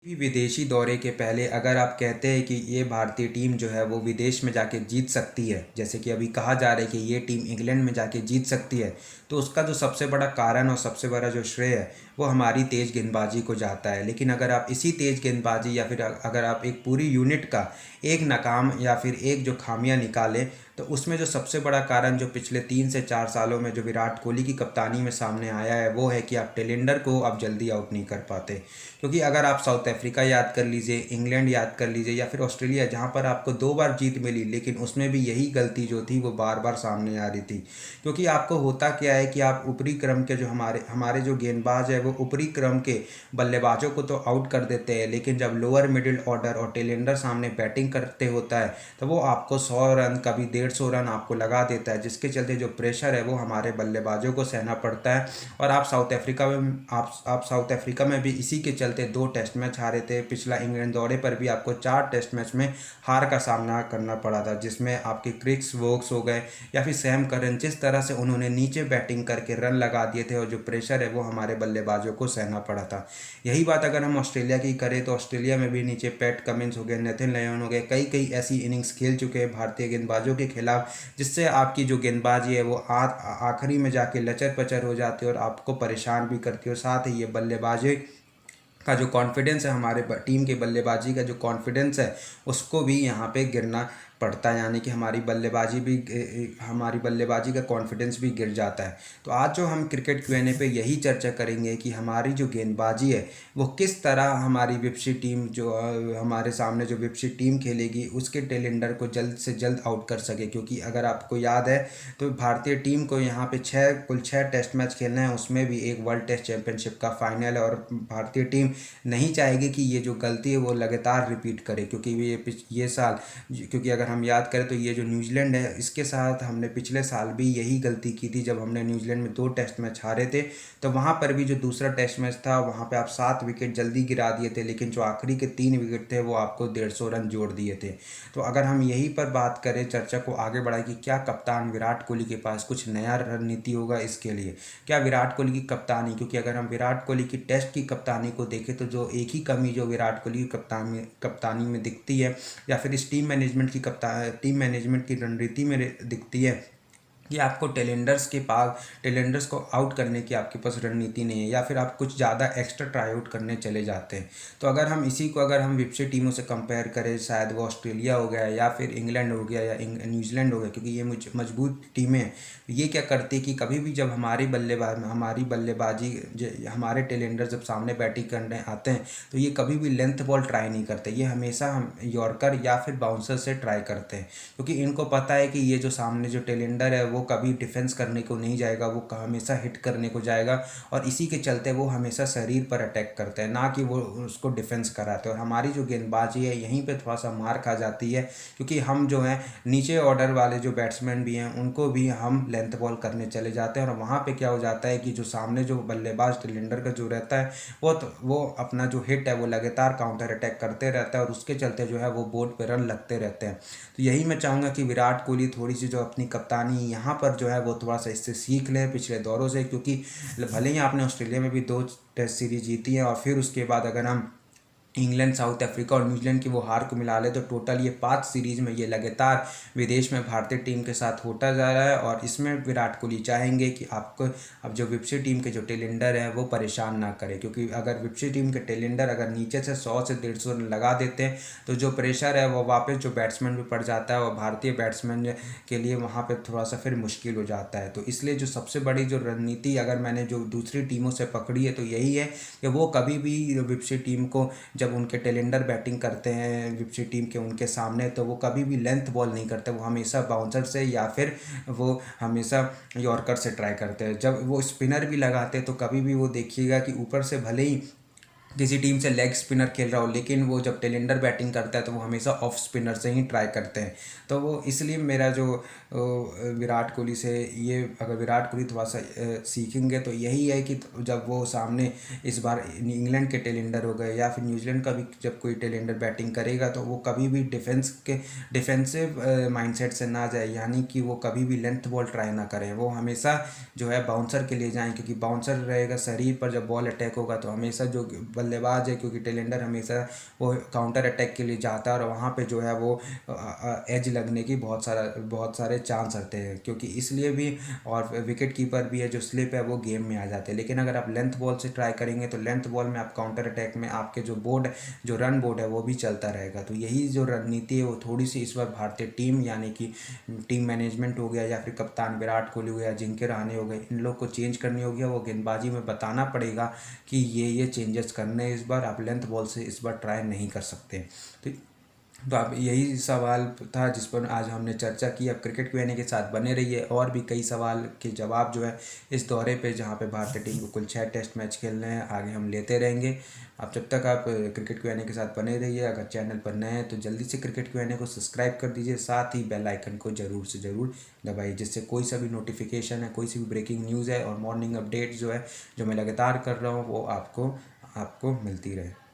भी विदेशी दौरे के पहले अगर आप कहते हैं कि ये भारतीय टीम जो है वो विदेश में जाके जीत सकती है, जैसे कि अभी कहा जा रहा है कि ये टीम इंग्लैंड में जाके जीत सकती है, तो उसका जो सबसे बड़ा कारण और सबसे बड़ा जो श्रेय है वो हमारी तेज़ गेंदबाजी को जाता है। लेकिन अगर आप इसी तेज़ गेंदबाजी या फिर अगर आप एक पूरी यूनिट का एक नाकाम या फिर एक जो खामियां निकालें, तो उसमें जो सबसे बड़ा कारण जो पिछले 3 से 4 सालों में जो विराट कोहली की कप्तानी में सामने आया है वो है कि आप टेलेंडर को आप जल्दी आउट नहीं कर पाते। क्योंकि अगर आप साउथ अफ्रीका याद कर लीजिए, इंग्लैंड याद कर लीजिए या फिर ऑस्ट्रेलिया, जहाँ पर आपको 2 बार जीत मिली, लेकिन उसमें भी यही गलती जो थी वो बार बार सामने आ रही थी। क्योंकि आपको होता क्या है कि आप ऊपरी क्रम के जो हमारे हमारे जो गेंदबाज है वो ऊपरी क्रम के बल्लेबाजों को तो आउट कर देते हैं, लेकिन जब लोअर मिडिल ऑर्डर और टेलेंडर सामने बैटिंग करते होता है तो वो आपको 100 रन, कभी 150 रन आपको लगा देता है, जिसके चलते जो प्रेशर है वो हमारे बल्लेबाजों को सहना पड़ता है। और आप साउथ अफ्रीका में भी इसी के चलते 2 टेस्ट मैच हारे थे। पिछला इंग्लैंड दौरे पर भी आपको 4 टेस्ट मैच में हार का सामना करना पड़ा था, जिसमें आपके क्रिस वोक्स हो गए या फिर सैम करन, जिस तरह से उन्होंने नीचे बैटिंग करके रन लगा दिए थे और जो प्रेशर है वो हमारे बल्लेबाजों को सहना पड़ा था। यही बात अगर हम ऑस्ट्रेलिया की करें तो ऑस्ट्रेलिया में भी नीचे पैट कमिंस हो गए, नेथन लियोन हो गए, कई कई ऐसी इनिंग्स खेल चुके हैं भारतीय गेंदबाजों के खिलाफ, जिससे आपकी जो गेंदबाजी है वो आखिरी में जाके लचर पचर हो जाती है और आपको परेशान भी करती है। और साथ ही ये बल्लेबाजी का जो कॉन्फिडेंस है, हमारे टीम के बल्लेबाजी का जो कॉन्फिडेंस है उसको भी यहाँ पे गिरना पड़ता है, यानी कि हमारी बल्लेबाजी का कॉन्फिडेंस भी गिर जाता है। तो आज जो हम क्रिकेट Q&A पे यही चर्चा करेंगे कि हमारी जो गेंदबाजी है वो किस तरह हमारी विपक्षी टीम जो हमारे सामने जो विपक्षी टीम खेलेगी उसके टेलेंडर को जल्द से जल्द आउट कर सके। क्योंकि अगर आपको याद है तो भारतीय टीम को यहाँ पे कुल 6 टेस्ट मैच खेलना है, उसमें भी एक वर्ल्ड टेस्ट चैंपियनशिप का फाइनल है। और भारतीय टीम नहीं चाहेगी कि ये जो गलती है वो लगातार रिपीट करे, क्योंकि ये साल, क्योंकि अगर हम याद करें तो ये जो न्यूजीलैंड है इसके साथ हमने पिछले साल भी यही गलती की थी। जब हमने न्यूजीलैंड में 2 टेस्ट मैच हारे थे तो वहाँ पर भी जो दूसरा टेस्ट मैच था वहाँ पे आप 7 विकेट जल्दी गिरा दिए थे, लेकिन जो आखिरी के 3 विकेट थे वो आपको 150 रन जोड़ दिए थे। तो अगर हम यहीं पर बात करें, चर्चा को आगे बढ़ाएं कि क्या कप्तान विराट कोहली के पास कुछ नया रणनीति होगा इसके लिए, क्या विराट कोहली की कप्तानी, क्योंकि अगर हम विराट कोहली की टेस्ट की कप्तानी को देखें तो जो एक ही कमी जो विराट कोहली की कप्तानी में दिखती है या फिर इस टीम मैनेजमेंट की रणनीति में दिखती है कि आपको टेलेंडर्स को आउट करने की आपके पास रणनीति नहीं है, या फिर आप कुछ ज़्यादा एक्स्ट्रा ट्राई आउट करने चले जाते हैं। तो अगर हम इसी को अगर हम विपक्षी टीमों से कंपेयर करें, शायद वो ऑस्ट्रेलिया हो गया या फिर इंग्लैंड हो गया या न्यूजीलैंड हो गया, क्योंकि ये मजबूत टीमें हैं। ये क्या करती है कि कभी भी जब हमारी बल्लेबाजी हमारे टेलेंडर जब सामने बैटिंग करने आते हैं तो ये कभी भी लेंथ बॉल ट्राई नहीं करते, ये हमेशा हम यॉर्कर या फिर बाउंसर से ट्राई करते हैं। क्योंकि इनको पता है कि ये जो सामने जो टेलेंडर है वो कभी डिफेंस करने को नहीं जाएगा, वो हमेशा हिट करने को जाएगा, और इसी के चलते वो हमेशा शरीर पर अटैक करते हैं, ना कि वो उसको डिफेंस कराते हैं। और हमारी जो गेंदबाजी है यहीं पे थोड़ा सा मार खा जाती है, क्योंकि हम जो हैं नीचे ऑर्डर वाले जो बैट्समैन भी हैं उनको भी हम लेंथ बॉल करने चले जाते हैं, और वहाँ पे क्या हो जाता है कि जो सामने जो बल्लेबाज टेलेंडर का जो रहता है वो अपना जो हिट है वो लगातार काउंटर अटैक करते रहता है, और उसके चलते जो है वो बोर्ड पे रन लगते रहते हैं। तो यही मैं चाहूँगा कि विराट कोहली थोड़ी सी जो अपनी कप्तानी यहाँ पर जो है वो थोड़ा सा इससे सीख ले पिछले दौरों से, क्योंकि भले ही आपने ऑस्ट्रेलिया में भी 2 टेस्ट सीरीज जीती है और फिर उसके बाद अगर हम इंग्लैंड, साउथ अफ्रीका और न्यूजीलैंड की वो हार को मिला ले तो टोटल ये 5 सीरीज में ये लगातार विदेश में भारतीय टीम के साथ होता जा रहा है। और इसमें विराट कोहली चाहेंगे कि आपको अब जो विपक्षी टीम के जो टेलेंडर है वो परेशान ना करे, क्योंकि अगर विपक्षी टीम के टेलेंडर अगर नीचे से 100 से 150 रन लगा देते हैं तो जो प्रेशर है वो वापस जो बैट्समैन पे पड़ जाता है, और भारतीय बैट्समैन के लिए वहाँ पर थोड़ा सा फिर मुश्किल हो जाता है। तो इसलिए जो सबसे बड़ी जो रणनीति अगर मैंने जो दूसरी टीमों से पकड़ी है तो यही है कि वो कभी भी विपक्षी टीम को जब उनके टेलेंडर बैटिंग करते हैं विपक्षी टीम के उनके सामने तो वो कभी भी लेंथ बॉल नहीं करते, वो हमेशा बाउंसर से या फिर वो हमेशा यॉर्कर से ट्राई करते हैं। जब वो स्पिनर भी लगाते हैं तो कभी भी वो देखिएगा कि ऊपर से भले ही किसी टीम से लेग स्पिनर खेल रहा हो, लेकिन वो जब टेलेंडर बैटिंग करता है तो वो हमेशा ऑफ स्पिनर से ही ट्राई करते हैं। तो वो इसलिए मेरा जो विराट कोहली से ये, अगर विराट कोहली थोड़ा सा सीखेंगे तो यही है कि जब वो सामने इस बार इंग्लैंड के टेलेंडर हो गए या फिर न्यूजीलैंड का भी जब कोई टेलेंडर बैटिंग करेगा तो वो कभी भी डिफेंसिव माइंडसेट से ना जाए, यानी कि वो कभी भी लेंथ बॉल ट्राई ना करें, वो हमेशा जो है बाउंसर के लिए जाएँ, क्योंकि बाउंसर रहेगा शरीर पर, जब बॉल अटैक होगा तो हमेशा जो बल्लेबाज है, क्योंकि टेलेंडर हमेशा वो काउंटर अटैक के लिए जाता है और वहाँ पे जो है वो एज लगने की बहुत सारे चांस रहते हैं, क्योंकि इसलिए भी। और विकेट कीपर भी है जो स्लिप है वो गेम में आ जाते हैं। लेकिन अगर आप लेंथ बॉल से ट्राई करेंगे तो लेंथ बॉल में आप काउंटर अटैक में आपके जो रन बोर्ड है वो भी चलता रहेगा। तो यही जो रणनीति है वो थोड़ी सी इस बार भारतीय टीम यानी कि टीम मैनेजमेंट हो गया या फिर कप्तान विराट कोहली हो गया, अजिंक्य रहाणे हो गए, इन लोग को चेंज करनी होगी। वो गेंदबाजी में बताना पड़ेगा कि ये चेंजेस करने हैं इस बार, आप लेंथ बॉल से इस बार ट्राई नहीं कर सकते। तो आप यही सवाल था जिस पर आज हमने चर्चा की। अब क्रिकेट क्यूएनए के साथ बने रहिए, और भी कई सवाल के जवाब जो है इस दौरे पे, जहाँ पे भारतीय टीम को कुल 6 टेस्ट मैच खेलने हैं, आगे हम लेते रहेंगे। अब जब तक आप क्रिकेट क्यूएनए के साथ बने रहिए। अगर चैनल पर नए हैं तो जल्दी से क्रिकेट क्यूएनए को सब्सक्राइब कर दीजिए, साथ ही बेल आइकन को ज़रूर से ज़रूर दबाइए, जिससे कोई सा भी नोटिफिकेशन है, कोई सी भी ब्रेकिंग न्यूज़ है और मॉर्निंग अपडेट जो है जो मैं लगातार कर रहा हूँ वो आपको मिलती रहे।